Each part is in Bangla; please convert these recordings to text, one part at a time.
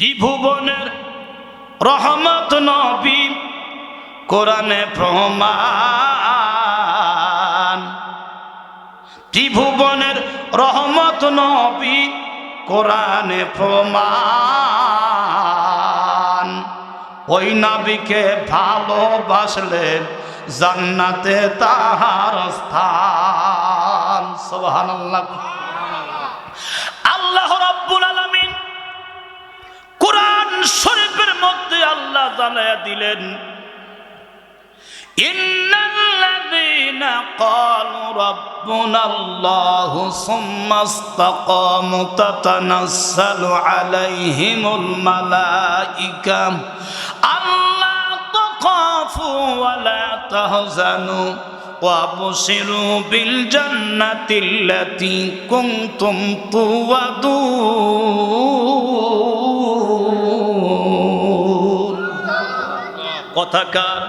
ত্রিভুবনের রহমত নবী কোরআনে প্রমাণ। ত্রিভুবনের রহমত নবী কোরআনে প্রমাণ। ওই নবীকে ভালোবাসলে জান্নাতে তাহার স্থান। সুবহানাল্লাহ। আল্লাহ রাব্বুল আলামিন কুরআন শরীফের মধ্যে আল্লাহ জানায়া দিলেন, ইন্নাল্লাযীনা ক্বালু রাব্বুনাল্লাহু সুম্মা ইসতাকামু তাতানাজ্জালু আলাইহিমুল মালায়েকা আল্লা তাখাফু ওয়া লা তাহজানু ওয়াবশিরু বিল জান্নাতিল্লাতী কুনতুম তুআদুন। কথাকার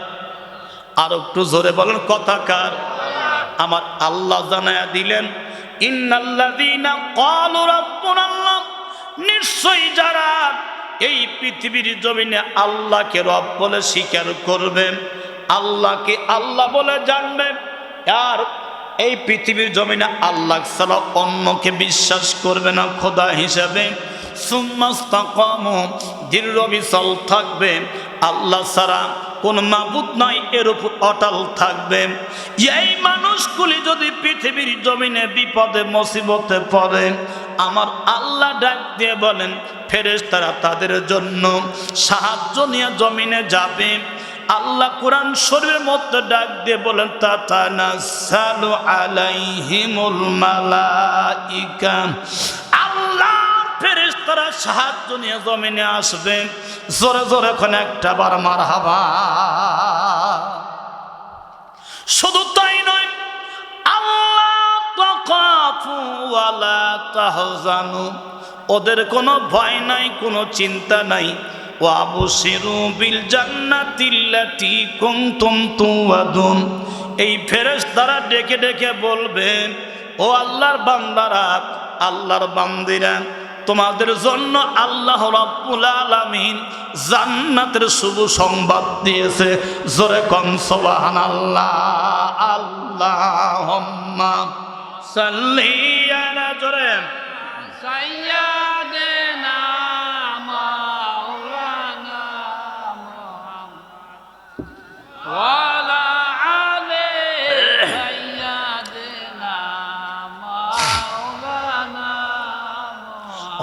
আর একটু জোরে বলেন, কথাকার। আমার আল্লাহ জানায়া দিলেন, ইন্নাল্লাযীনা ক্বালু রাব্বুনাল্লাহ, নিশ্চয়ই যারা এই পৃথিবীর জমিনে আল্লাহকে রব বলে স্বীকার করবে, আল্লাহকে আল্লাহ বলে জানবে, আর এই পৃথিবীর জমিনে আল্লাহ ছাড়া অন্যকে বিশ্বাস করবে না খোদা হিসাবে, সুম্মা ইসতাকামু, দৃঢ় বিচল থাকবে, আল্লাহ ছাড়া কোন মাবুদ নাই এর উপর অটল থাকবে। এই মানুষগুলি যদি পৃথিবীর জমিনে বিপদে মুসিবতে পড়ে, আমার আল্লাহ ডাক দিয়ে বলেন ফেরেশতারা তাদের জন্য সাহায্য নিয়ে জমিনে যাবে। আল্লাহ কোরআন শরীফের মধ্যে ডাক দিয়ে বলেন, তাতানাজ্জালু আলাইহিমুল মালায়েকা, আল্লাহর ফেরেশতারা সাহায্য নিয়ে জমিনে আসবে। জোরে জোরে এখন একটা বার মারহাবা। শুধু তাই নয়, আল্লাহ তাখাফু ওয়া লা তাহজানু, ওদের কোনো ভয় নাই, কোনো চিন্তা নাই। ওয়াবশিরু বিল জান্নাতিল্লাতী কুনতুম তুআদুন, এই ফেরেশতারা ডেকে ডেকে বলবে, ও আল্লাহর বান্দারা, আল্লাহর বান্দিরা, তোমাদের জন্য আল্লাহ রাব্বুল আলামিন জান্নাতের শুভ সংবাদ দিয়েছে। জোরে কোন সুবহানাল্লাহ। আল্লাহুম্মা সাল্লি আলা, জোরে সাইয়্যিদিনা মাওলানা মুহাম্মদ ওয়া আলা আলি সাইয়্যিদিনা মাওলানা।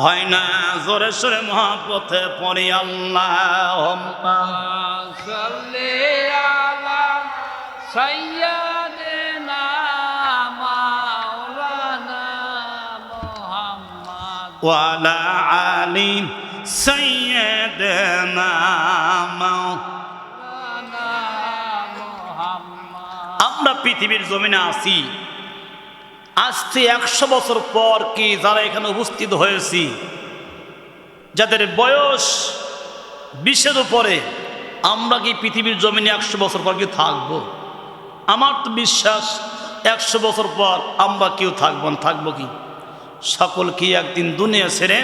হয় না জোরে সোরে মহব্বতে পড়ি, আল্লাহুম্মা সাল্লি আলা সাইয়্যিদিনা মাওলানা মুহাম্মদ ওয়া আলা আলি সাইয়্যিদিনা মাওলানা মুহাম্মদ। আমরা পৃথিবীর জমিনে আছি আজকে 100 বছর পর কি যারা এখানে উপস্থিত হয়েছি, যাদের বয়স 20-এর উপরে, আমরা কি পৃথিবীর জমিনে 100 বছর পর কি থাকবো? আমার তো বিশ্বাস 100 বছর পর আমরা কেউ থাকবো না। থাকবো কি? সকল কি একদিন দুনিয়া ছেড়ে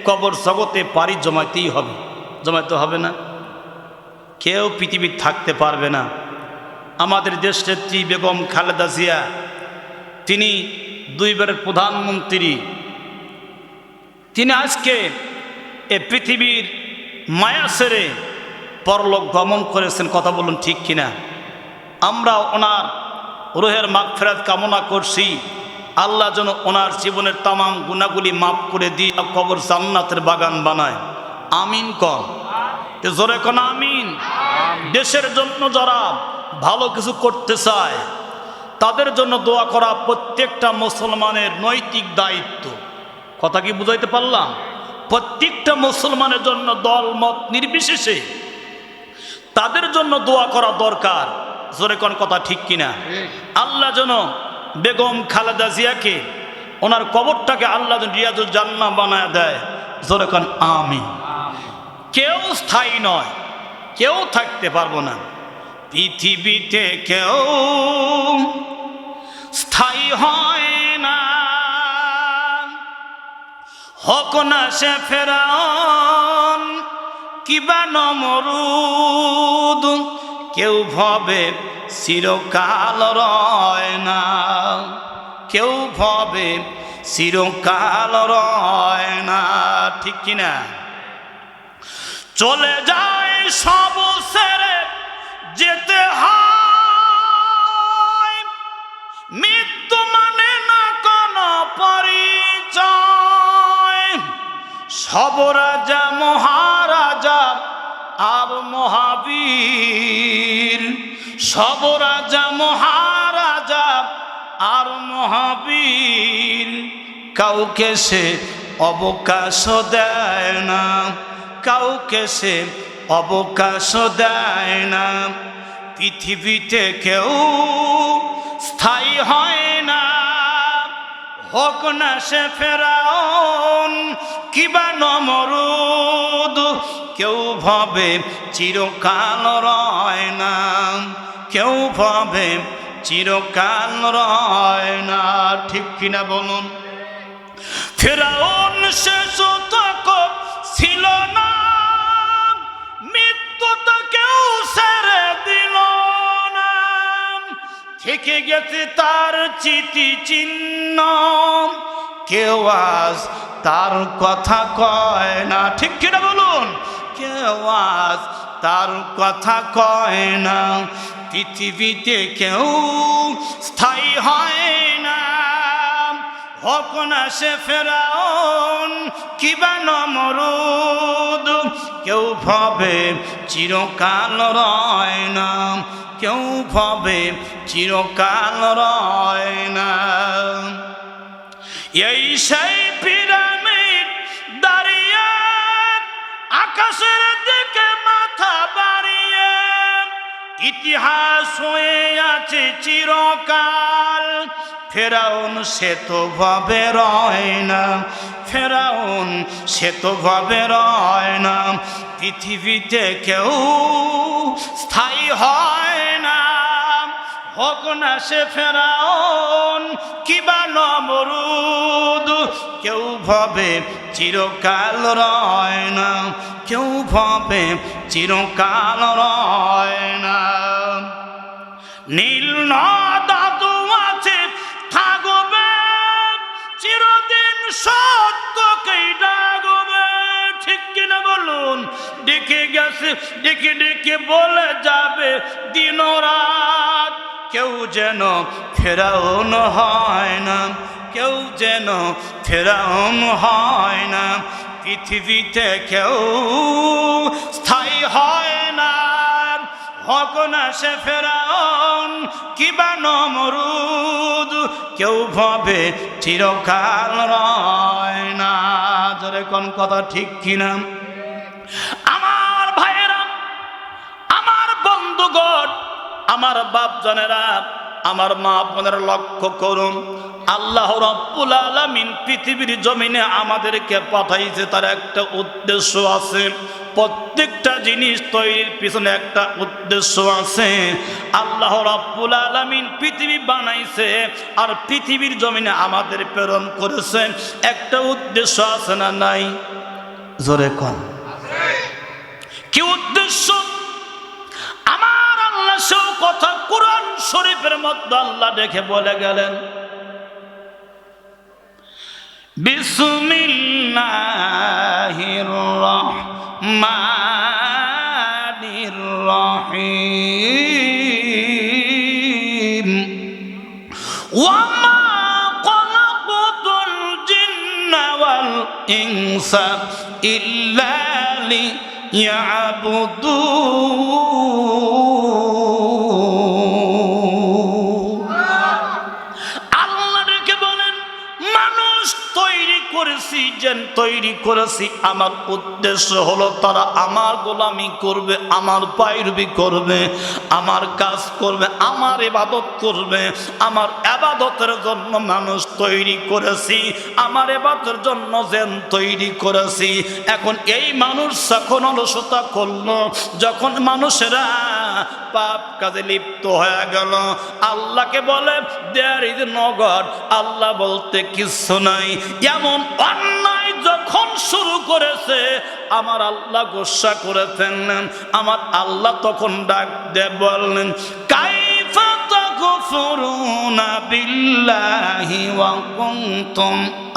কবর জগতে পাড়ি জমাইতেই হবে। জমাইতে হবে না? কেউ পৃথিবীর থাকতে পারবে না। আমাদের দেশনেত্রী বেগম খালেদা জিয়া, তিনি 2 বারের প্রধানমন্ত্রী, তিনি আজকে এ পৃথিবীর মায়া ছেড়ে পরলোক গমন করেছেন। কথা বলুন ঠিক কিনা? আমরা ওনার রুহের মাগফিরাত কামনা করছি। আল্লাহ যেন ওনার জীবনের তামাম গুনাহগুলি মাফ করে দিয়ে কবর জান্নাতের বাগান বানায়। আমিন কন, জোরে কোন আমিন। দেশের জন্য যারা ভালো কিছু করতে চায় তাদের জন্য দোয়া করা প্রত্যেকটা মুসলমানের নৈতিক দায়িত্ব। কথা কি বুঝাইতে পারলাম? প্রত্যেকটা মুসলমানের জন্য দল মত নির্বিশেষে তাদের জন্য দোয়া করা দরকার। জোরে কোন কথা ঠিক কিনা? আল্লাহ যেন বেগম খালেদা জিয়াকে, ওনার কবরটাকে আল্লাহ যেন রিয়াজুল জান্নাহ বানায় দেয়। জোরে কোন আমিন। কেউ স্থায়ী নয়, কেউ থাকতে পারবো না পৃথিবীতে, কেউ স্থায়ী হয় না। হোক না সে ফেরাউন, কিবা নমরুদ, কেউ ভবে চিরকাল রয় না, কেউ ভবে চিরকাল রয় না, ঠিক কিনা? চলে যায় সব ছেড়ে যেতে হয়, মৃত্যু মানে না কোনো পরিচয়। সব রাজা মহারাজা আর মহাবীর, সব রাজা মহারাজা আর মহাবীর, কাউকে সে অবকাশ দেয় না, কাউকে সে অবকাশ দেয় না। পৃথিবীতে কেউ স্থায়ী হয় না, হোক না সে ফেরাউন কিবা নমরুদ, কেউ ভাবে চিরকাল রয় না, কেউ ভাবে চিরকাল রয় না, ঠিক কিনা বলুন? ফেরাউন শেষ তক ছিল না, মৃত্যু তো কেউ ছেড়ে দিল না, থেকে গেছে তার চিতি চিহ্ন, কেউ আজ তার কথা কয় না, ঠিক কিনা বলুন? কেউ আজ তার কথা কয় না। পৃথিবীতে কেউ স্থায়ী হয় না, হোক না সে ফেরাউন কিবা নমরুদ, কেউ ভাবে চিরকাল রয় না, কেউ ভাবে চিরকাল রয় না। এই সেই পিরামিড দাঁড়িয়ে আকাশের দিকে মাথা বাড়িয়ে, ইতিহাস হয়ে আছে চিরকাল। ফেরাউন সে তো ভাবে রয় না, ফেরাউন সে তো ভাবে রয় না। পৃথিবীতে কেউ স্থায়ী হয় না, হোক না সে ফেরাউন কিবা নমরুদ, কেউ ভাবে চিরকাল রয় না, কেউ ভাবে চিরকাল রয় না। নীল নদ আছে থাকবে চিরদিন, সত্যকেই ডাকবে, ঠিক কিনা বলুন? ডেকে গেছে, ডেকে ডেকে বলে যাবে দিন রাত, কেউ যেন ফেরাউন হয় না, কেউ যেন ফেরাউন হয় না। পৃথিবীতে কেউ স্থায়ী হয় না, হোক না সে ফেরাউন কিবা নমরুদ, কেউ ভাবে চিরকাল রয় না। জোরে কোন কথা ঠিক কিনা? আমার ভাইয়েরা, আমার বন্ধুগণ, আমার বাপ জানেরা, আমার মা বোনেরা, লক্ষ্য করুন, আল্লাহ রাব্বুল আলামিন পৃথিবীর জমিনে আমাদেরকে পাঠাইছে, তার একটা উদ্দেশ্য আছে। প্রত্যেকটা জিনিস তৈরির পিছনে একটা উদ্দেশ্য আছে। আল্লাহ রাব্বুল আলামিন পৃথিবী বানাইছে আর পৃথিবীর জমিনে আমাদের প্রেরণ করেছেন, একটা উদ্দেশ্য আছে না নাই? জোরে কোন কি উদ্দেশ্য? আমার আল্লাহ সব কথা কোরআন শরীফের মধ্যে আল্লাহ দেখে বলে গেলেন, বিসমিল্লাহির রহমানির রহিম, ওয়া মা খালাকতুল জিন্না ওয়াল ইনসা ইল্লা লিয়াবুদুন। আল্লাহ ডেকে বলেন, মানুষ তৈরি করেছি, যেন তৈরি করেছি, আমার উদ্দেশ্য হলো তারা আমার গোলামি করবে, আমার পায়রবি করবে, আমার কাজ করবে, আমার ইবাদত করবে। আমার ইবাদতের জন্য মানুষ তৈরি করেছি, আমার ইবাদতের জন্য যেন তৈরি করেছি। এখন এই মানুষ যখন অলসতা করলো, যখন মানুষেরা পাপ কাজে লিপ্ত হয়ে গেল, আল্লাহকে বলে দেয়ার ইজ নো গড, আল্লাহ বলতে কিছু নাই। এমন অন্যায় যখন শুরু করেছে আমার আল্লাহ গোসা করে ফেললেন। আমার আল্লাহ তখন ডাক দিয়ে বললেন, কাইফা তাগফুরুনা বিল্লাহি ওয়া কুনতুম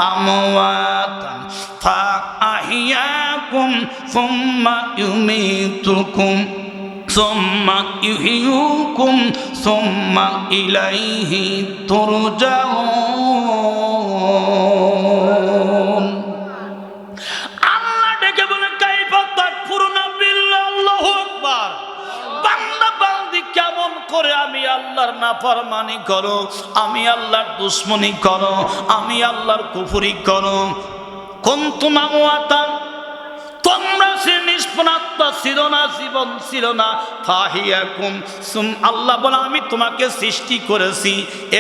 আমওয়াতান ফাআহইয়াকুম সুম্মা ইউমীতুকুম সুম্মা ইউহয়িকুম সুম্মা ইলাইহি তুরজাউন। আল্লাহ ডেকে বলে, কাইফা তাকফুরুনা বিল্লাহ, আল্লাহু আকবার। বান্দা বান্দি কেমন করে আমি আল্লাহর নাফরমানি করো, আমি আল্লাহর দুশমনি করো, আমি আল্লাহর কুফরি করো। কুনতুম আমওয়াতান, তোমরা সে নিষ্পন্নাত্মা ছিল না, জীবন ছিল না। ফাহিয়াকুম সুম, আল্লাহ বলে আমি তোমাকে সৃষ্টি করেছি,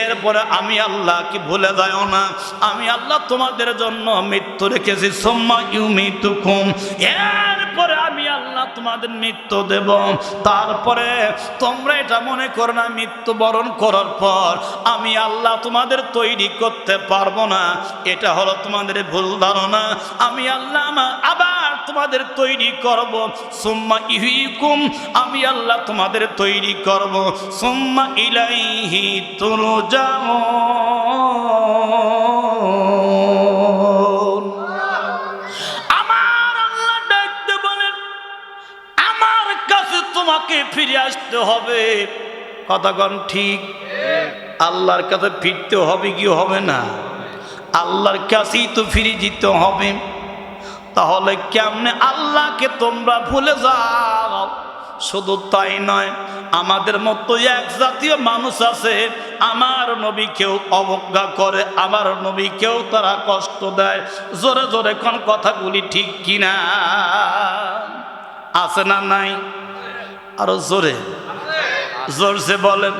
এরপরে আমি আল্লাহ কি ভুলে যাও না, আমি আল্লাহ তোমাদের জন্য মৃত্যু রেখেছি। সুম্মা ইউমীতুকুম, এরপরে আমি আল্লাহ তোমাদের মৃত্যু দেব। তারপরে তোমরা এটা মনে করো না মৃত্যুবরণ করার পর আমি আল্লাহ তোমাদের তৈরি করতে পারবো না, এটা হলো তোমাদের ভুল ধারণা। আমি আল্লাহ আবার তোমাদের তৈরি করব। সুম্মা ইউহয়িকুম, আমি আল্লাহ তোমাদের তৈরি করব। সুম্মা ইলাইহি তুরজাউন। আমার আল্লাহ ডাকতে বলেন, আমার কাছে তোমাকে ফিরে আসতে হবে। কথাগণ ঠিক? আল্লাহর কাছে ফিরতে হবে কি হবে না? আল্লাহর কাছেই তো ফিরে যেতে হবে। তাহলে কেমনে আল্লাহকে তোমরা ভুলে যাও? শুধু তাই নয়, আমাদের মতো এক জাতীয় মানুষ আছে, আমার নবীকেও অবজ্ঞা করে, আমার নবীকেও তারা কষ্ট দেয়। জোরে জোরে কোন কথাগুলি ঠিক কিনা? আছে না নাই? আরো জোরে জোরসে বলেন।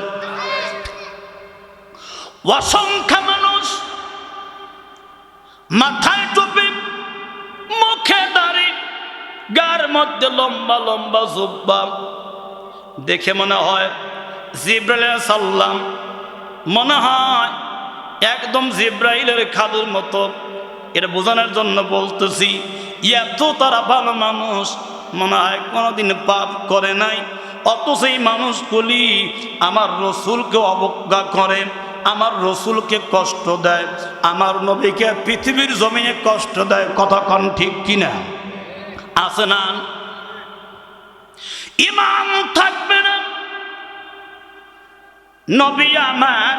অসংখ্য মানুষ মাথায় টুপি, মুখে দাড়ি, গার মধ্যে লম্বা লম্বা জুব্বা, দেখে মনে হয় জিব্রাইল আলাইহিস সালাম, মনে হয় একদম জিব্রাইলের খালুর মতো। এটা বোঝানোর জন্য বলতেছি, এত তারা ভালো মানুষ, মনে হয় কোনোদিন পাপ করে নাই, অথচ এই মানুষগুলি আমার রসুলকে অবজ্ঞা করে, আমার রসুলকে কষ্ট দেয়, আমার নবীকে পৃথিবীর জমিনে কষ্ট দেয়। কতক্ষণ ঠিক কিনা? আছে না? ইমান থাকবে না। নবী আমার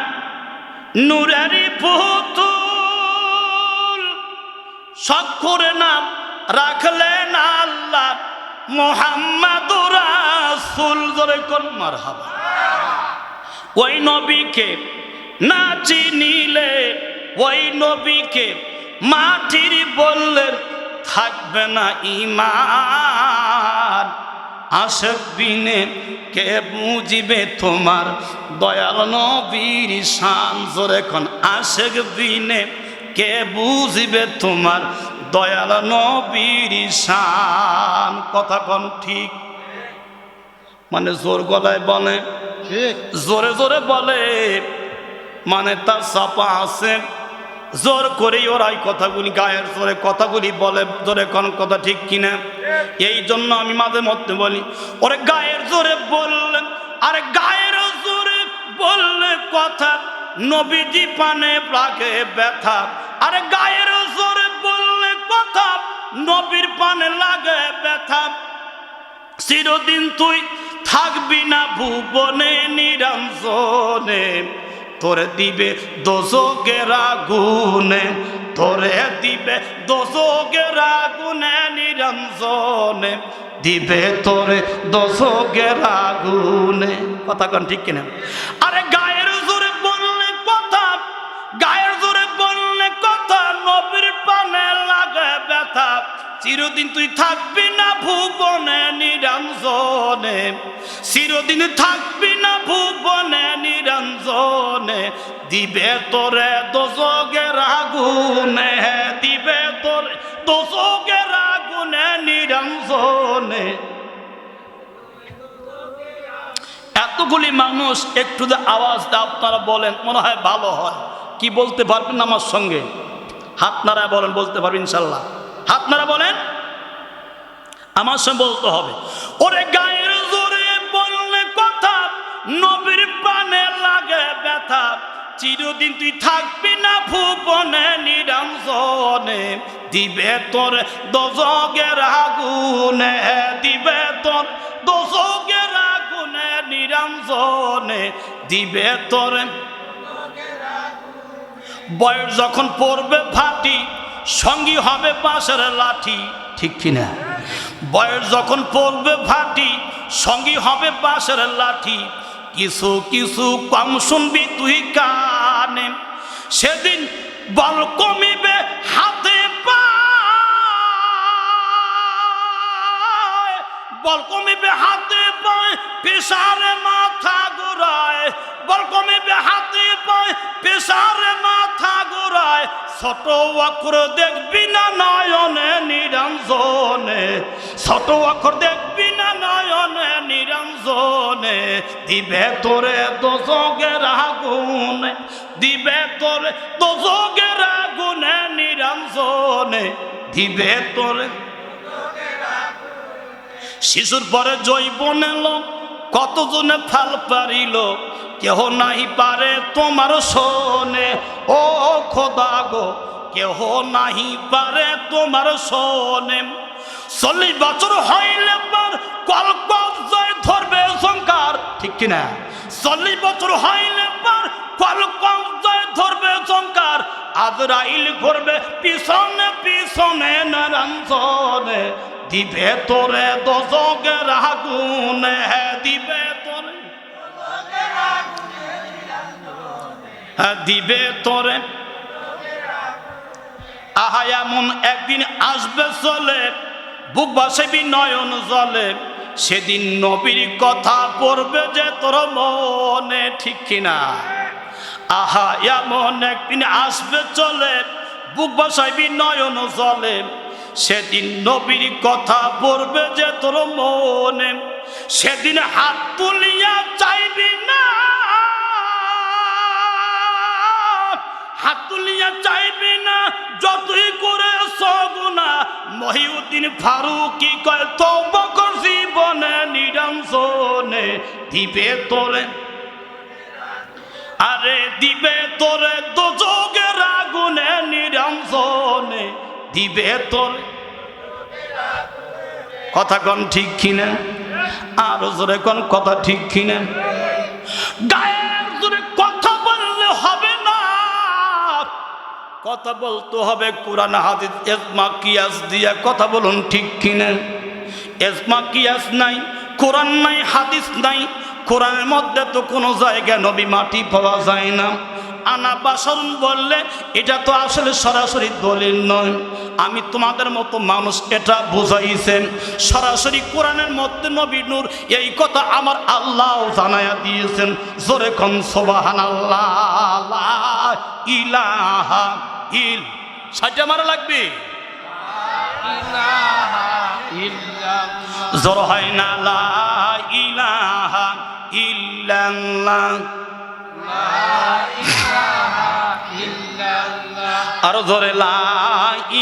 নূরেরই পুতুল, স্বাক্ষরে নাম রাখলেন আল্লাহ মুহাম্মাদুর রাসূল। জোরে কোন মারহাবা। ওই নবীকে না চিনিলে, ওই নবীকে মাটির বললে থাকবে না ঈমান। আশিক বিনে কে বুঝিবে তোমার দয়াল নবীর শান। জোরে কোন আশিক বিনে কে বুঝিবে তোমার দয়াল নবীর শান। কথা কোন ঠিক? মানে জোর গলায় বলে, জোরে জোরে বলে, মানে তার চাপা আছে, জোর করে ওরাই কথাগুলি গায়ের জোরে কথাগুলি বলে। জোরে কোন কথা ঠিক কিনা? এই জন্য আমি মাঝে মধ্যে বলি, ওরে গায়ের জোরে বললেন, আরে গায়ের জোরে বললে কথা নবীজি পানে রাখে ব্যথা। আরে গায়ের জোরে বললে কথা নবীর পানে লাগে ব্যথা। চিরদিন তুই থাকবি না ভুবনে নিরঞ্জনে, তোরে দিবে দোজখের আগুনে, তোরে দিবে দোজখের আগুনে নিরঞ্জনে, দিবে তোরে দোজখের আগুনে। কথা কোন ঠিক কিনা? আরে গায়ের জোরে বললে কথা, গায়ের জোরে বললে কথা নবীর পানে লাগে ব্যথা। চিরদিন তুই থাকবি না ভুবনে নিরঞ্জনে, চিরদিন থাকবি না ভুবনে নিরঞ্জনে, দিবে তোরে দোজখের আগুনে, দিবে তোরে দোজখের আগুনে নিরঞ্জনে। এতগুলি মানুষ, একটু যে আওয়াজটা আপনারা বলেন মনে হয় ভালো হয়। কি বলতে পারবেন আমার সঙ্গে? হাত নাড়ায় বলেন, বলতে পারবেন ইনশাল্লাহ? হাত নাড়া বলেন, আমার সঙ্গে বলতে হবে। ওরে গায়ের জোরে বললে কথা, নবীর পানে লাগে ব্যথা, চিরদিন তুই থাকবি না ভুবনে নিরঞ্জনে, দিবে তোর দোজখের আগুনে, দিবে তোর দোজখের আগুনে নিরঞ্জনে, দিবে তোর। বয়স যখন পড়বে ভাটি, সঙ্গী হবে বাঁশের লাঠি, ঠিক কিনা? বয়স যখন পড়বে ভাটি, সঙ্গী হবে বাঁশের লাঠি, কিছু কিছু কম শুনবি তুই কানে, সেদিন বল কমিবে হাতে পায়, বল কমিবে হাতে পায়, পেশারে মাথা ঘুরায়, বল কমিবে হাতে পায়, পেশারে মাথা ঘুরায়, ছোট অক্ষর দেখবি না নয়নে নিরঞ্জনে, ছোট অক্ষর দেখবি না নয়নে নিরঞ্জনে, দিবে তোরে দোজখের আগুনে, দিবে তোরে দোজখের আগুনে নিরঞ্জনে, দিবে তোরে। শিশুর পরে যৌবন এলো, কতজনে ফাল পারিল, কেহ নাহি পারে তোমার শোনে, ও খোদা গো কেহ নাহি পারে তোমার শোনে। 40 বছর হইলে পর কলকবজায় ধরবে সংকার, ঠিক কিনা? 40 বছর হইলে পর কলকবজায় ধরবে সংকার, আজরাইল ঘুরবে পিছনে পিছনে নিরঞ্জনে, দিবে তোরে দোজখের আগুনে, দিবে তোরে, দিবে তোরে। আহা এমন একদিন আসবে চলে, বুক বাসাবি নয়ন জলে, সেদিন নবীর কথা পড়বে যে তোর মনে, ঠিক কিনা? আহা এমন একদিন আসবে চলে, বুক বাসাবি নয়ন জলে, সেদিন নবীর কথা পড়বে যে তোর মনে, সেদিন হাত তুলিয়া চাইবি না, হাত তুলিয়া চাইবি না যতই করে সগুনা, মহিউদ্দিন ফারুকি কয় তওবা কর জীবনে নিরঞ্জনে, দিবে তোরে, আরে দিবে তোরে দোজখের আগুনে নিরঞ্জনে, দিবে তোরে। কথা কোন ঠিক কিনা? আরো জোরে কোন কথা ঠিক কিনা? গায়ের জোরে কথা বললে হবে না, কথা বলতে হবে কোরআন হাদিস ইজমা কিয়াস দিয়া, কথা বলুন ঠিক কিনা? ইজমা কিয়াস নাই, কোরআন নাই, হাদিস নাই, কোরআনের মধ্যে তো কোনো জায়গায় নবী মাটি পাওয়া যায় না। আনা বাশারুন বললে এটা তো আসলে সরাসরি দলিল নয়, আমি তোমাদের মতো মানুষ এটা বুঝাইছেন, সরাসরি কোরআনের মধ্যে নবী নূর, এই কথা আমার আল্লাহ জানায়া দিয়েছেন। জোরে কোন সুবহানাল্লাহ, লা ইলাহা ইল, সাজা মারা লাগবে, জোর হয় না, লা ইলাহা ইল্লাল্লাহ, আরো জোরে, লা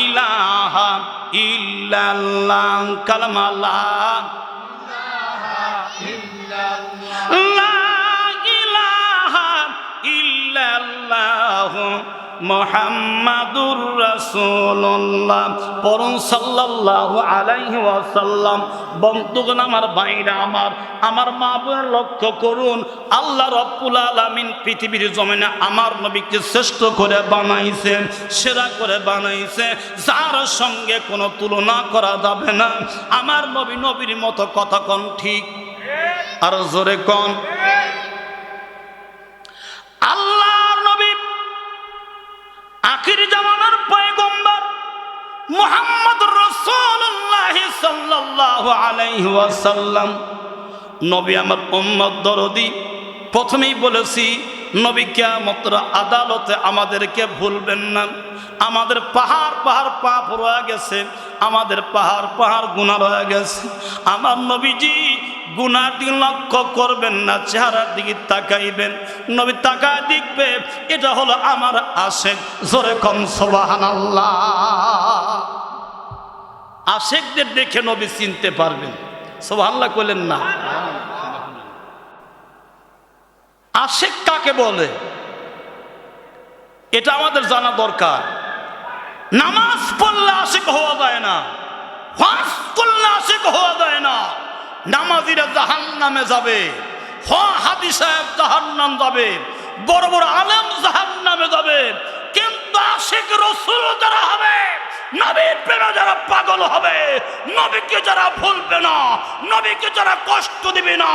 ইলাহা ইল্লাল্লাহ, কালমা লা ইলাহা ইল্লাল্লাহ মুহাম্মাদুর রাসূলুল্লাহ, পড়ুন সাল্লাল্লাহু আলাইহি ওয়াসাল্লাম। বন্ধুগণ আমার, ভাইরা আমার, আমার মা বোনের লক্ষ্য করুন, আল্লাহ রাব্বুল আলামিন পৃথিবীর জমিনে আমার নবীকে শ্রেষ্ঠ করে বানাইছেন, সেরা করে বানাইছে, যার সঙ্গে কোনো তুলনা করা যাবে না। আমার নবী নবীর মতো, কথা কোন ঠিক? আর জোরে কোন। আল্লাহর নবী আখির জামানার পয়গম্বর মুহাম্মদুর রাসূলুল্লাহ সাল্লাল্লাহু আলাইহি ওয়াসাল্লাম, নবী আমার উম্মত দরদি। প্রথমেই বলেছি, নবী কিয়ামতের আদালতে আমাদেরকে ভুলবেন না। আমাদের পাহাড় পাহাড় পাপ রয়ে গেছে, আমাদের পাহাড় পাহাড় গুনাহ রয়ে গেছে। আমার নবীজি গুনার দিকে লক্ষ্য করবেন না, চেহারার দিকে তাকাইবেন। নবী তাকায় দেখবে এটা হলো আমার আশেক। জোরে কম সুবহানাল্লাহ। আশেকদের দেখে নবী চিনতে পারবেন। সুবহানাল্লাহ কইলেন না? আশেক কাকে বলে এটা আমাদের জানা দরকার। নামাজ পড়লে আশেক হওয়া যায় না, হজ করলে আশেক হওয়া যায় না। নামাজিরা জাহান্নামে যাবে, হাদি সাহেব জাহান্নাম যাবে, বড় বড় আলেম জাহান্নামে যাবে। কিন্তু আশেক রাসূল যারা হবে, নবীর প্রেমে যারা পাগল হবে, নবীকে যারা ভুলবে না, নবীকে যারা কষ্ট দিবে না,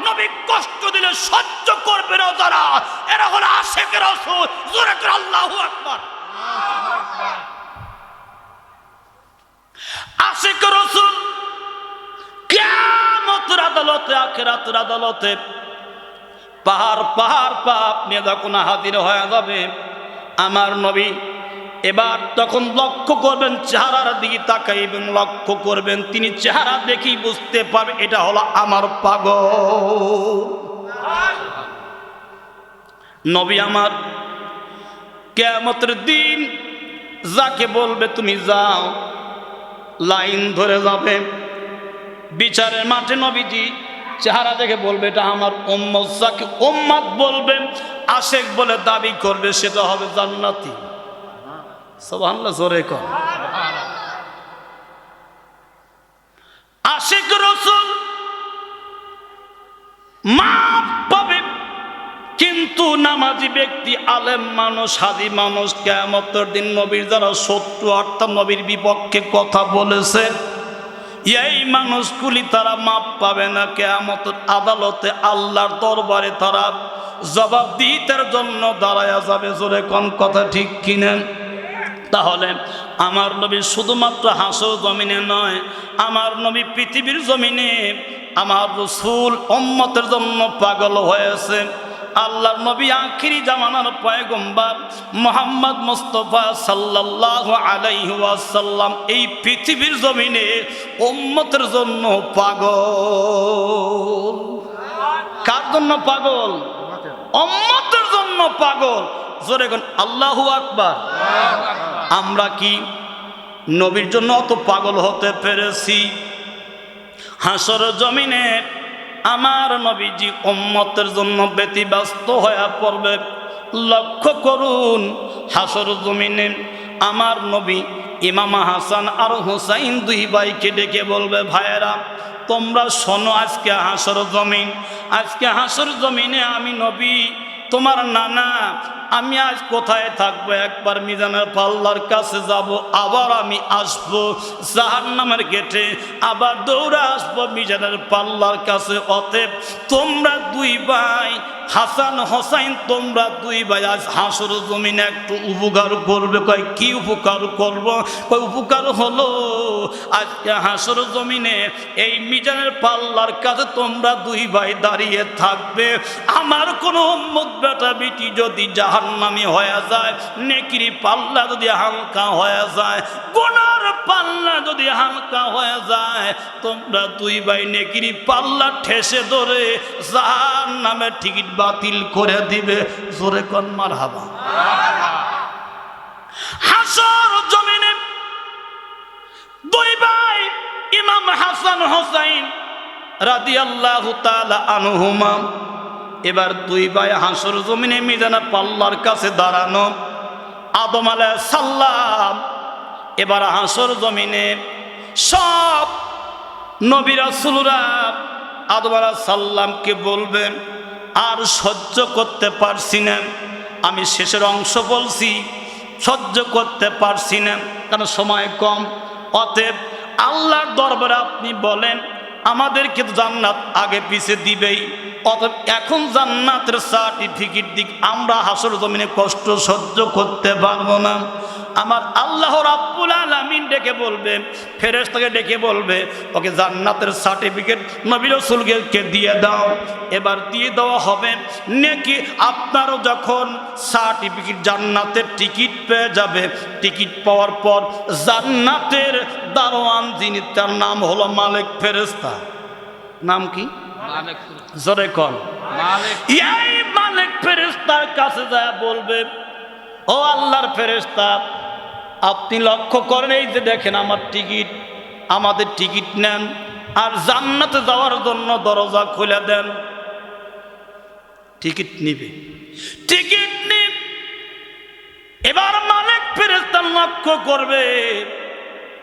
নবী কষ্ট দিলে সহ্য করবে না যারা, এরা হলো আশেক রাসূল। জোরে করে আল্লাহু আকবার। আশিক রাসূল কিয়ামতের আদালতে, আখিরাতের আদালতে পাহাড় পাহাড় পাপ নিয়ে যখন হাজির হয়ে যাবে আমার নবী, এবার তখন লক্ষ্য করবেন, চেহারার দিকে তাকাইবেন, লক্ষ্য করবেন, তিনি চেহারা দেখেই বুঝতে পারবেন এটা হলো আমার পাগল নবী আমার। কিয়ামতের দিন যাকে বলবে তুমি যাও, লাইন ধরে যাবে বিচারের মাঠে। নবীজি চেহারা দেখে বলবে এটা আমার উম্মত। যাকে উম্মত বলবে, আশেক বলে দাবি করবে, সেটা হবে জান্নাতি। সুবহানাল্লাহ জোরে কর। আশেক রাসূল মাপ পাবে, কিন্তু নামাজি ব্যক্তি, আলেম মানুষ, হাদি মানুষ, কিয়ামতের দিন নবীর যারা শত্রু অর্থাৎ নবীর বিপক্ষে কথা বলেছে, এই মানুষগুলি তারা মাপ পাবে না। কিয়ামতের আদালতে আল্লাহর দরবারে তারা জবাবদিহিতার জন্য দাঁড়ায়া যাবে। জোরে কোন কথা ঠিক কিনা? তাহলে আমার নবী শুধুমাত্র হাসর জমিনে নয়, আমার নবী পৃথিবীর জমিনে আমার রাসূল উম্মতের জন্য পাগল হয়েছে। আল্লাহর নবী আখিরি জামানার পয়গম্বর মুহাম্মদ মুস্তাফা সাল্লাল্লাহু আলাইহি ওয়াসাল্লাম এই পৃথিবীর জমিনে উম্মতের জন্য পাগল। কার জন্য পাগল? উম্মতের জন্য পাগল। জোরে কোন আল্লাহু আকবার। আমরা কি নবীর জন্য অত পাগল হতে পেরেছি? হাসর জমিনে আমার নবীজি উম্মতের জন্য ব্যতিব্যস্ত হয়ে পড়বে। লক্ষ্য করুন, হাসর জমিনে আমার নবী ইমাম হাসান আর হুসাইন দুই ভাইকে ডেকে বলবে, ভাইয়েরা তোমরা শোনো, আজকে হাসর জমিন, আজকে হাসর জমিনে আমি নবী তোমার নানা, আমি আজ কোথায় থাকবো? একবার মিজানের পাল্লার কাছে যাব, আবার আমি আসবো জাহান্নামের গেটে, আবার দৌড়ে আসবো মিজানের পাল্লার কাছে। অতএব তোমরা দুই ভাই হাসান হোসাইন, তোমরা দুই ভাই আজ হাসর জমিনে একটু উপকার করবে। কয় কি উপকার করব? কয় উপকার হলো আজকে হাসর জমিনে এই মিজানের পাল্লার কাছে তোমরা দুই ভাই দাঁড়িয়ে থাকবে। আমার কোনো উম্মত বেটা বেটি যদি জাহান্নামী হয়ে যায়, নেকির পাল্লা যদি হালকা হয়ে যায়, গুনার পাল্লা যদি হালকা হয়ে যায়, তোমরা দুই ভাই নেকির পাল্লা ঠেসে ধরে জাহান্নামের টিকিট বাতিল করে দিবে। জোরে কোন মারহাবা। হাসর জমিনে দুই ভাই ইমাম হাসান হোসাইন রাদিয়াল্লাহু তাআলা আনহুমা, এবার দুই ভাই হাসর জমিনে মিজানের পাল্লার কাছে দাঁড়ানো। আদম আলাইহিস সালাম এবার হাসর জমিনে সব নবী রাসূলরা আদম আলাইহিস সালামকে বলবেন, আর সহ্য করতে পারছি না, আমি শেষের অংশ বলছি, সহ্য করতে পারছি না কারণ সময় কম। অতএব আল্লাহর দরবারে আপনি বলেন, আমাদেরকে তো জান্নাত আগে পিছে দিবেই, অতএব এখন জান্নাতের সার্টিফিকেট দিক, আমরা হাসর জমিনে কষ্ট সহ্য করতে পারবো না। আমার আল্লাহ রাব্বুল আলামিন ডেকে বলবে, ফেরেশতাকে ডেকে বলবে, ওকে জান্নাতের সার্টিফিকেট নবী রাসূলকে দিয়ে দাও। এবার দিয়ে দেওয়া হবে। নেকি আপনারও যখন সার্টিফিকেট, জান্নাতের টিকিট পেয়ে যাবে। টিকিট পাওয়ার পর জান্নাতের দারোয়ান যিনি, তার নাম হলো মালিক ফেরেশতা। নাম কি? জোরে কন। এই মালিক ফেরেশতার কাছে যায় বলবে, ও আল্লাহর ফেরেশতা, আপনি লক্ষ্য করেন, এই যে দেখেন আমার টিকিট, আমাদের টিকিট নেন আর জান্নাতে যাওয়ার জন্য দরজা খুলে দেন। টিকিট নিবে, টিকিট নিব। এবার মালিক ফেরেশতা লক্ষ্য করবে,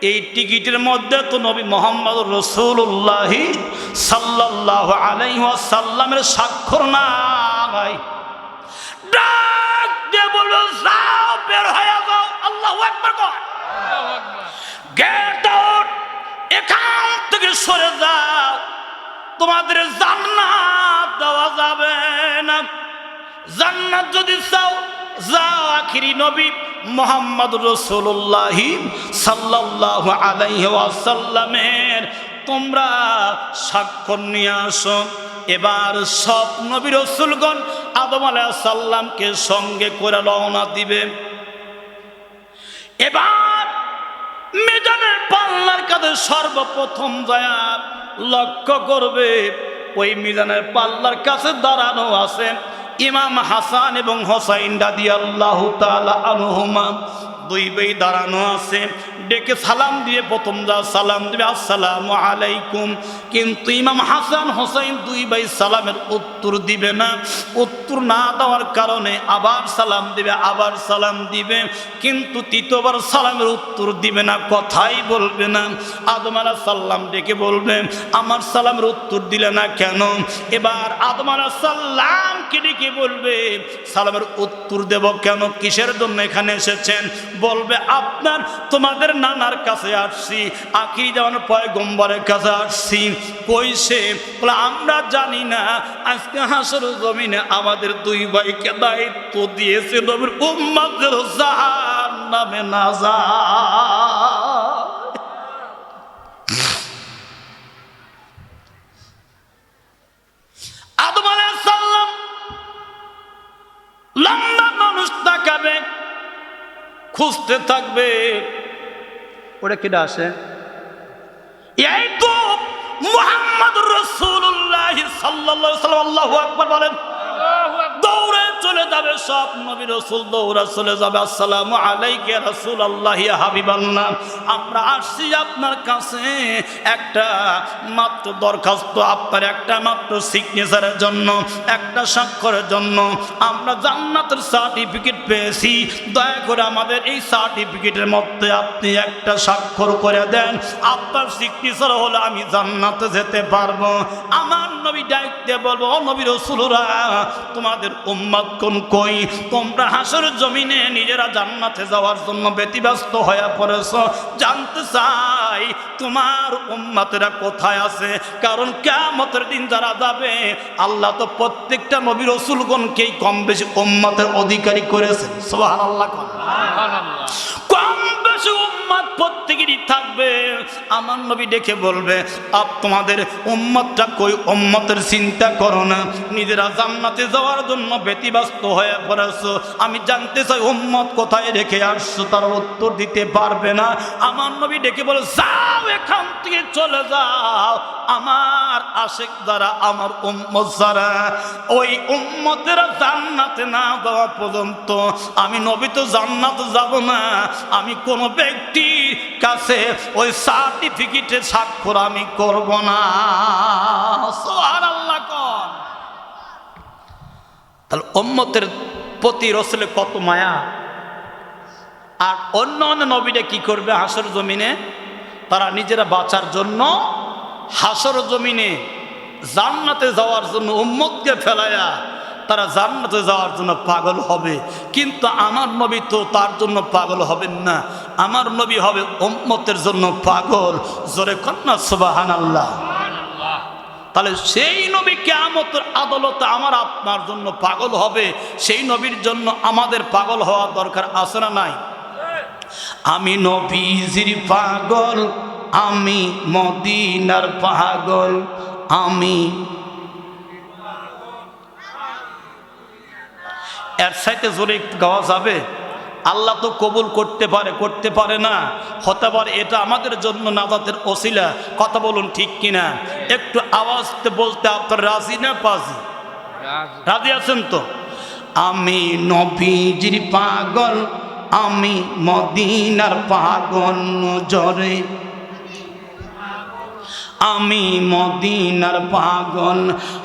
এই টিকিটের মধ্যে তো নবী মুহাম্মদ রাসূলুল্লাহ সাল্লাল্লাহু আলাইহি ওয়াসাল্লামের স্বাক্ষর নাই। ডাক দিয়ে বলল, যাও, বের হয়ে যাও। আল্লাহু আকবার কর। গেট আউট, এখান থেকে সরে যাও, তোমাদের জান্নাত দেওয়া যাবে না। জান্নাত যদি চাও যাও। আখিরি নবী মুহাম্মদ রাসূলুল্লাহ সাল্লাল্লাহু আলাইহি ওয়াসাল্লামের তোমরা স্বাক্ষর নিয়ে আসো। এবার সব নবী রাসূলগণ আদম আলাইহিস সালামকে সঙ্গে করে রওনা দিবে। এবার মিজানের পাল্লার কাছে সর্বপ্রথম যায় লক্ষ্য করবে, ওই মিজানের পাল্লার কাছে দাঁড়ানো আছে ইমাম হাসান এবং হোসাইন রাদিয়াল্লাহু তাআলা আনহুমা। দুই ভাই দাঁড়ানো আছে। ডেকে সালাম দিয়ে প্রথম যা সালাম দিবে, আসসালামু আলাইকুম। কিন্তু ইমাম হাসান হোসাইন দুই ভাই সালামের উত্তর দিবে না। উত্তর না দেওয়ার কারণে আবার সালাম দিবে, আবার সালাম দিবে, কিন্তু তৃতীয়বার সালামের উত্তর দিবে না, কথাই বলবে না। আদম আলাইহিস সালাম ডেকে বলবে, আমার সালামের উত্তর দিলে না কেন? এবার আদম আলাইহিস সালামকে ডেকে বলবে, সালামের উত্তর দেব কেন, কিসের জন্য এখানে এসেছেন? বলবে, আপনার তোমাদের নানার কাছে আসছি, আখিরি জামানার পয়গম্বরের কাছে আসছি। কইছে, বলে আমরা জানি না আজকে হাসর জমিনে আমাদের দুই ভাইকে দায়িত্ব দিয়েছে নবীর উম্মতদের জাহান্নামে না যায়। আদম আলাইহিস সালাম লম্বা মানুষ তাকাবে, খুঁজতে থাকবে, ওটা কেডা আসে? এই তো মুহাম্মদুর রাসূলুল্লাহ সাল্লাল্লাহু আলাইহি ওয়াসাল্লাম। আল্লাহু আকবার বলেন। দৌড়ে চলে যাবে, সব নবী রাসূল দৌড়ে চলে যাবে, আসসালামু আলাইকা ইয়া রাসূলুল্লাহ ইয়া হাবিবাল্লাহ, আমরা আসছি আপনার কাছে একটা মাত্র দরখাস্ত, আপনার একটা মাত্র সিগনেচারের জন্য, একটা স্বাক্ষরের জন্য। আমরা জান্নাতের সার্টিফিকেট পেয়েছি, দয়া করে আমাদের এই সার্টিফিকেটের মধ্যে আপনি একটা স্বাক্ষর করে দেন। আপনার সিগনেচার হলে আমি জান্নাতে যেতে পারবো। আমার নবী ডাকতে বলবো, ও নবী রাসূলরা, তোমাদের উম্মত কোন কই? তোমরা হাসর জমিনে নিজেরা জান্নাতে যাওয়ার জন্য ব্যতিব্যস্ত হয়ে পড়েছো। জানতে চাই তোমার উম্মতেরা কোথায় আছে? কারণ কিয়ামতের দিন যারা যাবে, আল্লাহ তো প্রত্যেকটা নবী রাসূলগণকেই কম বেশি উম্মতের অধিকারী করেছেন। সুবহানাল্লাহ। কম বেশি উম্মত প্রত্যেকেরই থাকবে। আমার নবী ডেকে বলবে, তোমাদের উম্মতটা কই? উম্মতের চিন্তা করো না, নিজেরা জান্নাতে যাওয়ার জন্য ব্যতিব্যস্ত হয়ে পড়েছো। আমি জানতে চাই উম্মত কোথায় রেখে আসছো? তার উত্তর দিতে পারবে না। আমার নবী ডেকে বলে, যাও, এখান থেকে চলে যাও। আমার আশিক যারা, আমার উম্মত যারা, ওই উম্মতেরা জান্নাতে না যাওয়া পর্যন্ত আমি নবী তো জান্নাতে যাব না। আমি কোন ব্যক্তির কাছে ওই সার্টিফিকেটের স্বাক্ষর আমি করব না। সুবহানাল্লাহ। তাহলে উম্মতের প্রতি রাসূলের কত মায়া। আর অন্য অন্য নবীরা কি করবে হাসর জমিনে? তারা নিজেরা বাঁচার জন্য হাসর জমিনে জান্নাতে যাওয়ার জন্য উম্মতকে ফেলায়া তারা জান্নাতে যাওয়ার জন্য পাগল হবে। কিন্তু আমার নবী তো তার জন্য পাগল হবেন না। আমার নবী হবে উম্মতের জন্য পাগল। জোরে কন্যা সুবহানাল্লাহ। তাহলে সেই নবী কিয়ামতের আদালতে আমার আপনার জন্য পাগল হবে। সেই নবীর জন্য আমাদের পাগল হওয়া দরকার আছে না নাই? আমি নবীজির পাগল, আমি মদিনার পাগল, আমি এর সাথে জোরে গাওয়া যাবে? আল্লাহ তো কবুল করতে পারে না, হতে পারে এটা আমাদের জন্য নাজাতের ওসিলা। কথা বলুন ঠিক কিনা? একটু আওয়াজ বলতে আপনার রাজি না পাজি? রাজি আছেন তো? আমি নবীজির পাগল, আমি মদিনার পাগল জরে, আমি মদিনার পাগল।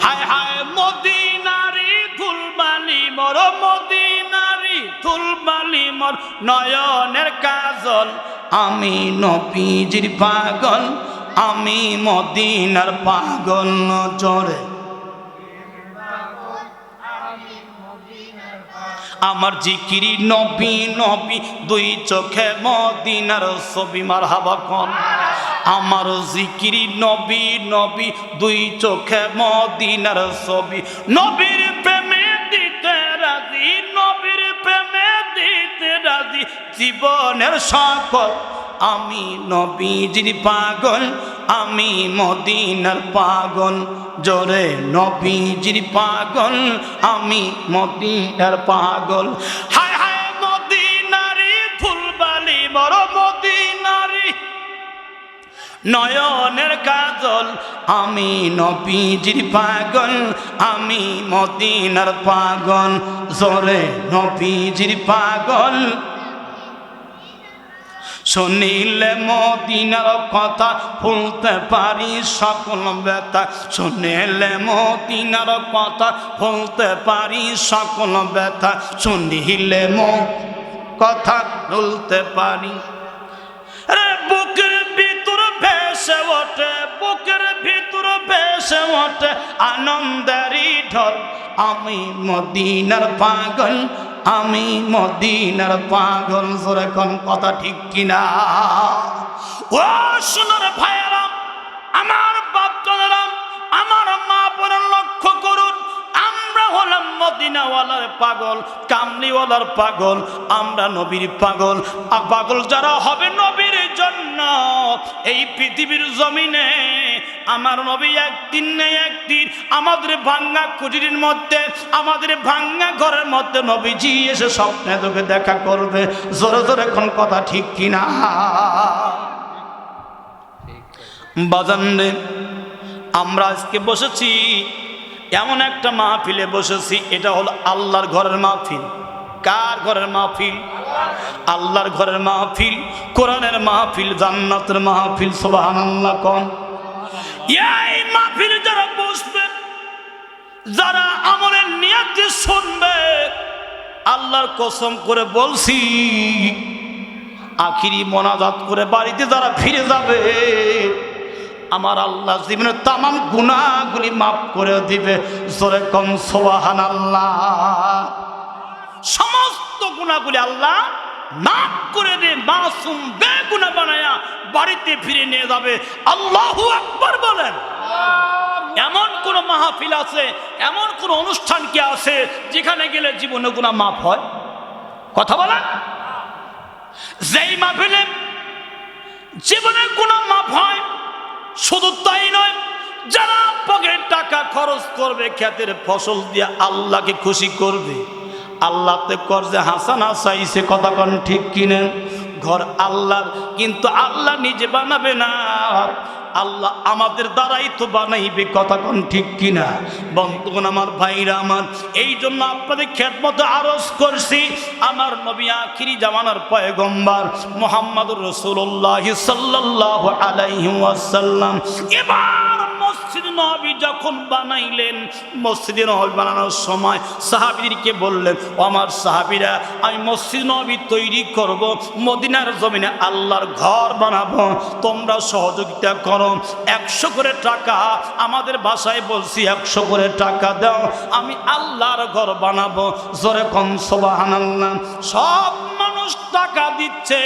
হায় হায় মদিনারি ধুলবালি মর, মদিনারি ধুলবালি মর নয়নের কাজল। আমি নবীজির পাগল, আমি মদিনার পাগল জরে। আমার জিকিরি নবী নবী, দুই চোখে মদিনার ছবি। মারহাবা কোন? আমার জিকিরি নবী নবী, দুই চোখে মদিনার ছবি। নবীর প্রেমে দিতে রাজি, নবীর প্রেমে দিতে রাজি জীবনের সকল। আমি নবীজির পাগল, আমি মদিনার পাগল জোরে। নবীজির পাগল, আমি মদিনার পাগল। হায় হায় মদিনারি ফুলবালি বড়, মদিনারি নয়নের কাজল। আমি নবীজির পাগল, আমি মদিনার পাগল জোরে। নবীজির পাগল, শুনিলে মদিনার কথা ভুলতে পারি সকল ব্যথা। শুনিলে মদিনার কথা ভুলতে পারি সকল ব্যথা। শুনিলে কথা ভুলতে পারি। বুকের ভিতর ভেসে ওঠে, বুকের ভিতর ভেসে ওঠে আনন্দেরই ঢল। আমি মদিনার পাগল, আমি মদিনার পাগল জোরে কোন কথা ঠিক কিনা? ও সোনার ভাইয়েরা, আমার বাপজানেরা, আমার মা বোনেরা লক্ষ্য করুন, আমরা হলাম মদিনাওয়ালার পাগল, কামলিওয়ালার পাগল, আমরা নবীর পাগল। আর পাগল যারা হবে নবীর জন্য এই পৃথিবীর জমিনে, আমার নবী একদিন না একদিন আমাদের ভাঙ্গা কুটিরের মধ্যে, আমাদের ভাঙ্গা ঘরের মধ্যে নবীজি এসে স্বপ্নে তোকে দেখা করবে। জোরে জোরে কোন কথা ঠিক কিনা? বাজান রে, আমরা আজকে বসেছি এমন একটা মাহফিলে বসেছি, এটা হলো আল্লাহর ঘরের মাহফিল। কার ঘরের মাহফিল? আল্লাহর ঘরের মাহফিল, কোরআনের মাহফিল, জান্নাতের মাহফিল। সুবহানাল্লাহ কোন? এই মাহফিলে যারা বসবে, যারা আমলের নিয়তে শুনবে, আল্লাহর কসম করে বলছি আখিরি মোনাজাত করে বাড়িতে যারা ফিরে যাবে, আমার আল্লাহ জীবনের তামাম গুনাহগুলি মাফ করে দিবে। জোরে কোন সুবহানাল্লাহ। সমস্ত গুনাহগুলি আল্লাহ মাফ করে দে, মাসুম বেগুনাহ বানায়া বাড়িতে ফিরে নিয়ে যাবে। আল্লাহু আকবার বলেন। এমন কোন মাহফিল আছে, এমন কোন অনুষ্ঠান কি আছে যেখানে গেলে জীবনে গুনাহ মাফ হয়? কথা বলেন। যেই মাহফিলে জীবনে গুনাহ মাফ হয়, শুধু তাই নয়, যারা পকেট টাকা খরচ করবে ক্ষেতের ফসল দিয়ে আল্লাহকে খুশি করবে, আল্লাহতে করছে হাসানা চাইছে। কথা কোন ঠিক কিনা? ঘর আল্লাহর, কিন্তু আল্লাহ নিজে বানাবে না, আল্লাহ আমাদের দ্বারাই তো বানাইবে। কথা কোন ঠিক কিনা? বন্ধুগণ আমার, ভাইরা আমার, এই জন্য আপনাদের খেদমতে আরজ করছি, আমার নবী আখিরি জামানার পয়গম্বর মুহাম্মদুর রাসূলুল্লাহ সাল্লাল্লাহু আলাইহি ওয়াসাল্লাম এবার মসজিদ নববী যখন বানাইলেন, মসজিদে নববী বানানোর সময় সাহাবীদেরকে বললেন, আমার সাহাবীরা, আমি মসজিদ নববী তৈরি করব, মদিনার জমিনে আল্লাহর ঘর বানাবো, তোমরা সহযোগিতা করো। 100 করে টাকা, আমাদের ভাষায় বলছি 100 করে টাকা দাও, আমি আল্লাহর ঘর বানাবো। জোরে কোন সুবহানাল্লাহ। সব মানুষ টাকা দিচ্ছে,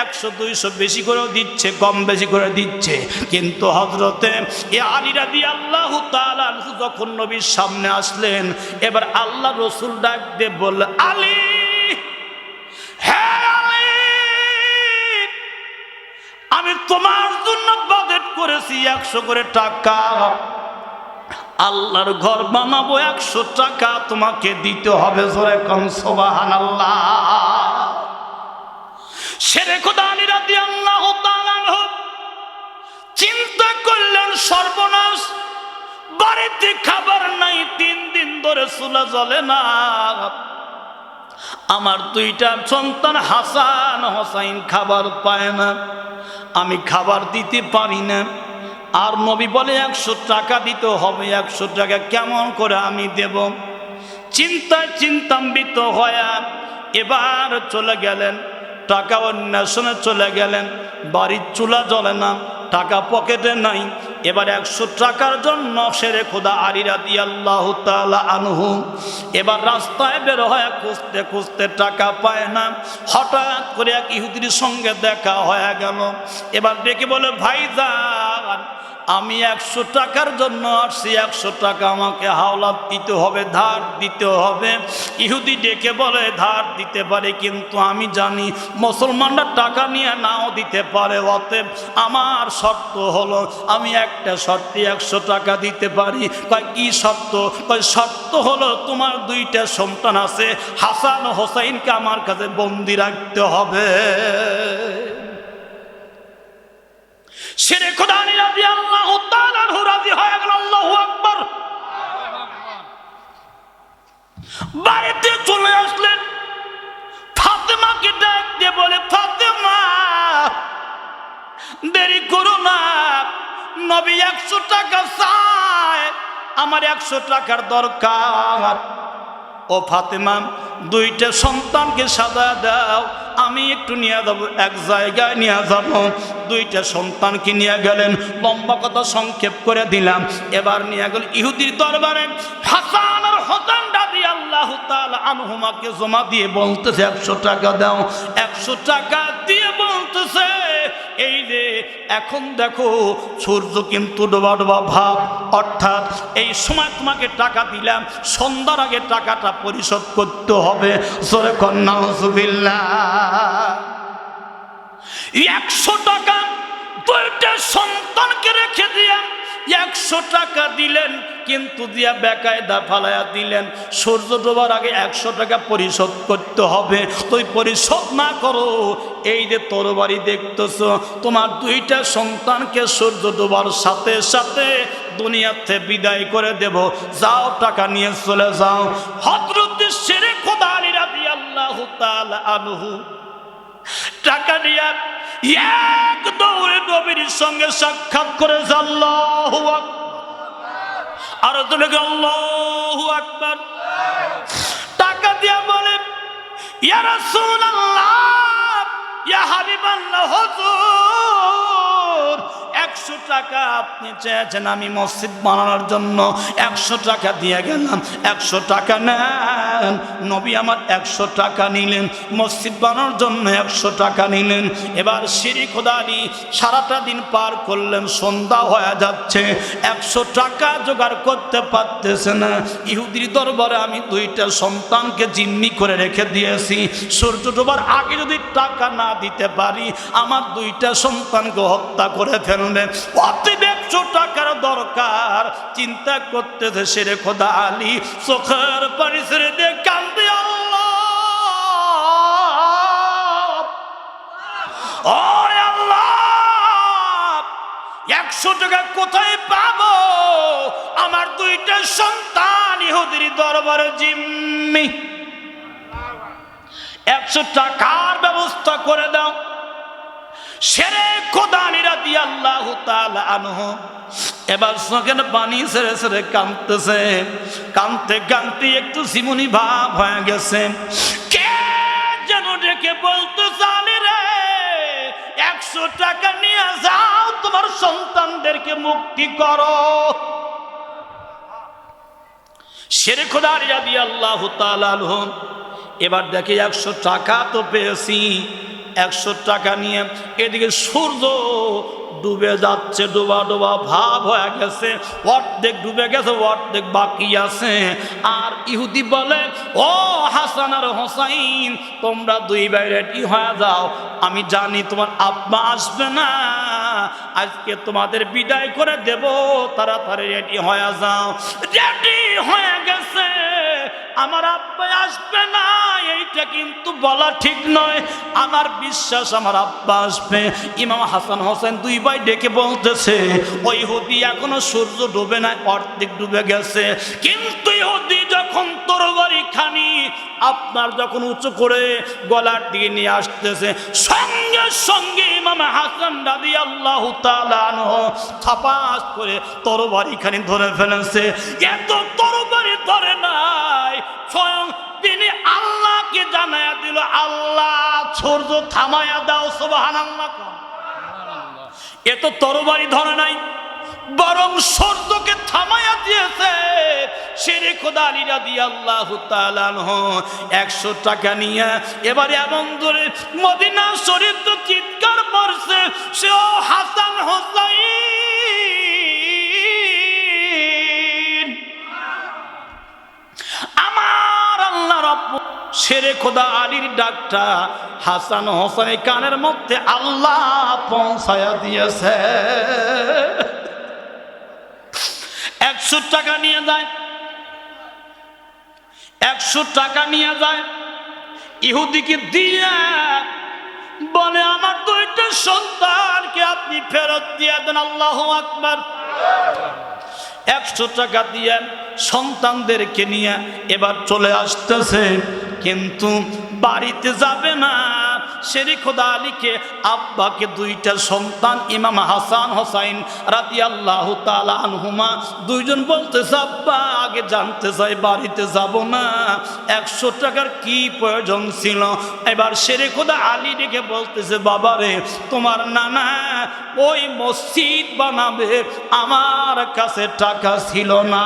100 200 বেশি করেও দিচ্ছে, কম বেশি করে দিচ্ছে, কিন্তু হযরতে আলী রাদিয়াল্লাহু তাআলা যখন নবীর সামনে আসলেন, এবার আল্লাহ রাসূল ডাক দিয়ে বলল, আলী, হে আলী, আমি তোমার জন্য বাজেট করেছি 100 করে টাকা, আল্লাহর ঘর বানাবো, 100 টাকা তোমাকে দিতে হবে। জোরে কোন সুবহানাল্লাহ। শেরে খোদা আলী রাদিয়াল্লাহু তাআলা আনহু চিন্তা করলেন, সর্বনাশ, বাড়িতে খাবার নাই, 3 দিন ধরে চুলা জ্বলে না, আমার 2টা সন্তান হাসান হোসাইন খাবার পায় না, আমি খাবার দিতে পারি না। আর নবী বলে 100 টাকা দিতে হবে, 100 টাকা কেমন করে আমি দেব? চিন্তায় চিন্তান্বিত হয়ে এবার চলে গেলেন, টাকা অন্বেষণে চলে গেলেন। বাড়ির চুলা জ্বলে না, টাকা পকেটে নাই। এবার 100 টাকার জন্য শেরে খোদা আলী রাদিয়াল্লাহু তাআলা আনহু এবার রাস্তায় বের হয়ে খুঁজতে খুঁজতে টাকা পায় না। হঠাৎ করে এক ইহুদির সঙ্গে দেখা হয়ে গেল। এবার ডেকে বলে, ভাইজান, আমি 100 টাকার জন্য আসছি, 100 টাকা আমাকে হাওলাত দিতে হবে, ধার দিতে হবে। ইহুদি ডেকে বলে, ধার দিতে পারে, কিন্তু আমি জানি মুসলমানরা টাকা নিয়ে নাও দিতে পারে, অতএব আমার শর্ত হলো, আমি একটা শর্তে 100 টাকা দিতে পারি। কয়, কি শর্ত? কয়, শর্ত হলো তোমার 2টা সন্তান আছে, হাসান ও হোসাইনকে আমার কাছে বন্দি রাখতে হবে। শেরে খোদা আলী রাদিয়াল্লাহু তাআলা আনহু রাজি হয়ে গেল। আল্লাহু আকবার। বাড়িতে চলে আসলেন, ফাতেমাকে ডাক দিয়ে বলে, ফাতেমা, দেরি করো না, নবী 100 টাকা চায়, আমার 100 টাকার দরকার। ও ফাতেমা, 2টা সন্তানকে সাজা দাও, আমি একটু নিয়ে যাব, এক জায়গায় নিয়ে যাব। 2টা সন্তানকে নিয়ে গেলেন। লম্বা কথা সংক্ষেপ করে দিলাম। এবার নিয়ে গেল ইহুদির দরবারে। হাসান আর হোসেন রাদিয়াল্লাহু তাআলা আনহুমাকে জমা দিয়ে বলতেছে, 100 টাকা দাও। 100 টাকা দিয়ে বলতেছে, এই যে এখন দেখো সূর্য কিন্তু ডোবা ডোবা ভাব, অর্থাৎ এই সময় তোমাকে টাকা দিলাম, সন্ধ্যার আগে টাকাটা পরিশোধ করতে হবে। জোরে কর নাউজুবিল্লাহ। 100 টাকা 2টা সন্তানকে রেখে দিয়া 100 টাকা দিলেন, কিন্তু দিয়া বেকায়দা ফালাইয়া দিলেন। সূর্য ডোবার আগে 100 টাকা পরিশোধ করতে হবে। তুই পরিশোধ না করো, এই যে তোর বাড়ি দেখতেছ, তোমার 2টা সন্তানকে সূর্য ডোবার সাথে সাথে দুনিয়াতে বিদায় করে দেব, যাও টাকা নিয়ে চলে যাও। হযরত শেরে খোদা আলী রাদিয়াল্লাহু তাআলা আনহু টাকা নিয়ে এক দৌড়ে নবীর সঙ্গে সাক্ষাৎ করে, আল্লাহু আকবার, আর তুমি আল্লাহু আকবার। টাকা দিয়া বলে, ইয়া রাসূলুল্লাহ, ইয়া হাবিবাল্লাহ, হুজুর, 100 টাকা আপনি চেয়েছেন আমি মসজিদ বানানোর জন্য, 100 টাকা দিয়ে গেলাম, 100 টাকা নেন। নবী আমার 100 টাকা নিলেন, মসজিদ বানানোর জন্য 100 টাকা নিলেন। এবার শেরে খোদা আলী সারাটা দিন পার করলেন, সন্ধ্যা হয়ে যাচ্ছে, 100 টাকা জোগাড় করতে পারতেছে না। ইহুদির দরবারে আমি 2টা সন্তানকে জিম্মি করে রেখে দিয়েছি, সূর্য ডোবার আগে যদি টাকা না দিতে পারি, আমার 2টা সন্তানকে হত্যা করে ফেলবে, অতএব 100 টাকার দরকার। চিন্তা করতেছে শেরে খোদা আলী, চোখের পানি ছেড়ে দিয়ে কান্দে, আল্লাহ, ও আল্লাহ, 100 টাকা কোথায় পাবো? আমার 2টা সন্তান ইহুদির দরবারে জিম্মি, 100 টাকার ব্যবস্থা করে দাও। শেরে খোদা আলী রাদিয়াল্লাহু তাআলা আনহু এবার চোখের পানি ছেড়ে ছেড়ে কাঁদতেছে। কাঁদতে কাঁদতে একটু জীবনী ভাব হয়ে গেছে। কে যেন ডেকে বলতেছে, আলী রে, 100 টাকা নিয়ে যাও, তোমার সন্তানদেরকে মুক্তি করো। শেরে খোদা আলী রাদিয়াল্লাহু তাআলা আনহু এবার দেখে 100 টাকা তো পেয়েছি, 100 টাকা নিয়ে এদিকে সূর্য ডুবে যাচ্ছে, ডোবা ডোবা ভাব হয়ে গেছে, অর্ধেক ডুবে গেছে, অর্ধেক বাকি আছে। আর ইহুদি বলে, ও হাসান আর হোসাইন, তোমরা 2 ভাই রেডি হয়ে যাও, আমি জানি তোমার আব্বা আসবে না, আজকে তোমাদের বিদায় করে দেব, তাড়াতাড়ি রেডি হয়ে যাও। রেডি হয়ে গেছে আমার আব্বা আসবে না এইটা কিন্তু বলা ঠিক নয়, আমার বিশ্বাস আমার আব্বা আসবে। ইমাম হাসান হোসেন দুই ভাই ডেকে বলতেছে, ওই ইহুদি এখনো সূর্য ডুবে না, অর্ধেক ডুবে গেছে, কিন্তু ইহুদি যখন তরবারি খানি আপনার যখন উঁচু করে গলার দিকে নিয়ে আসতেছে, সঙ্গে সঙ্গে ইমাম হাসান রাদিয়াল্লাহু তাআলা আনহু থাপাস করে তরবারি খানি ধরে ফেলেছে। এত তরবারি ধরে নাই, স্বয়ং তিনি আল্লাহকে জানায়া দিল, আল্লাহ সূর্য থামায়া দাও, সুবহানাল্লাহ। এত তরবারি ধরে নাই, বরং সূর্যকে থামায়া দিয়েছে। শেরে খোদা আলী রাদিয়াল্লাহু তাআলা আনহু 100 টাকা নিয়ে এবারে এমন ধরে মদিনা শরীফ তো চিৎকার করছে, সে হাসান হোসাইন আমার আল্লাহ রব্বুল শেরে খোদা আলীর ডাকটা হাসান হোসেনের কানের মধ্যে আল্লাহ পৌঁছায়া দিয়েছে। 100 টাকা নিয়ে যায়, 100 টাকা নিয়ে যায়, ইহুদিকে দিয়ে বলে, আমার দুইটা সন্তানকে আপনি ফেরত দিয়ে দেন। আল্লাহু আকবার। 100 টাকা দিয়ে সন্তানদেরকে নিয়ে এবার চলে আসতেছে, কিন্তু বাড়িতে যাবে না। শেরে খোদা আলীকে আব্বাকে দুইটা সন্তান ইমাম হাসান হোসাইন রাদিয়াল্লাহু তাআলা আনহুমা দুইজন বলতেছে, আব্বা আগে জানতে চাই, বাড়িতে যাব না, 100 টাকার কি প্রয়োজন ছিল। এবার শেরে খোদা আলী ডেকে বলতেছে, বাবারে তোমার নানা ওই মসজিদ বানাবে, আমার কাছে টাকা ছিল না।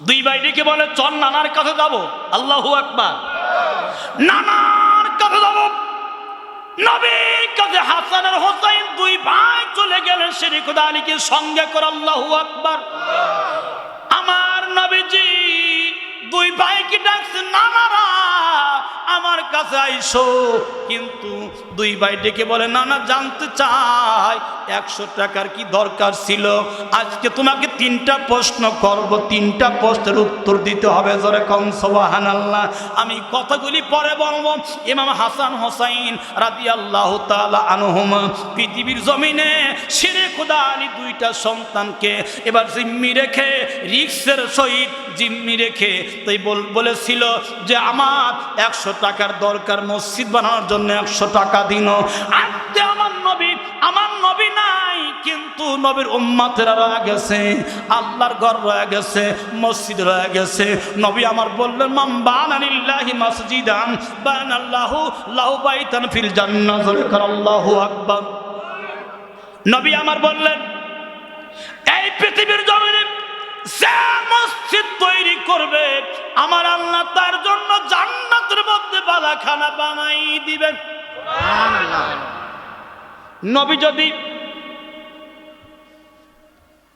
দুই ভাই ডেকে বলে, চল নানার কাছে যাব। আল্লাহু আকবার। নানার কাছে যাব। নবীর কাছে হাসান আর হোসেন দুই ভাই চলে গেলেন শেরে খোদা আলীকে সঙ্গে করে। আল্লাহু আকবার। আমার নবীজি দুই ভাইকে ডাকছে, নানারা আমার কাছে আইসো। কিন্তু দুই ভাই ডেকে বলে, নানা জানতে চাই 100 টাকার কি দরকার ছিল। আজকে তোমাকে 3টা প্রশ্ন করব, 3টা প্রশ্নের উত্তর দিতে হবে। জোরে কম সুবহানাল্লাহ। আমি কথাগুলি পরে বলবো। ইমাম হাসান হোসাইন রাদিয়াল্লাহু তাআলা আনহুমা পৃথিবীর জমিনে শেরে খোদা আলী দুইটা সন্তানকে এবার জিম্মি রেখে, রিক্সের সহিত জিম্মি রেখে তাই বলেছিল যে আমার 100 টাকার দরকার, মসজিদ বানানোর জন্য 100 টাকা দিন। আজকে আমার নবী নাই, কিন্তু নবীর উম্মতেরা রয়ে গেছে, আল্লাহর ঘর রয়ে গেছে, মসজিদ রয়ে গেছে। নবী আমার বললেন, মান বানা লিল্লাহি মাসজিদান বানাল্লাহু লাহু বাইতান ফিল জান্নাহ। আল্লাহু আকবার। নবী আমার বললেন, এই পৃথিবীর জমিনে যে মসজিদ তৈরি করবে, আমার আল্লাহ তার জন্য জান্নাতের মধ্যে বালাখানা বানাই দিবেন। নবী যদি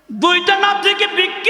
2টা না থেকে বিক্রি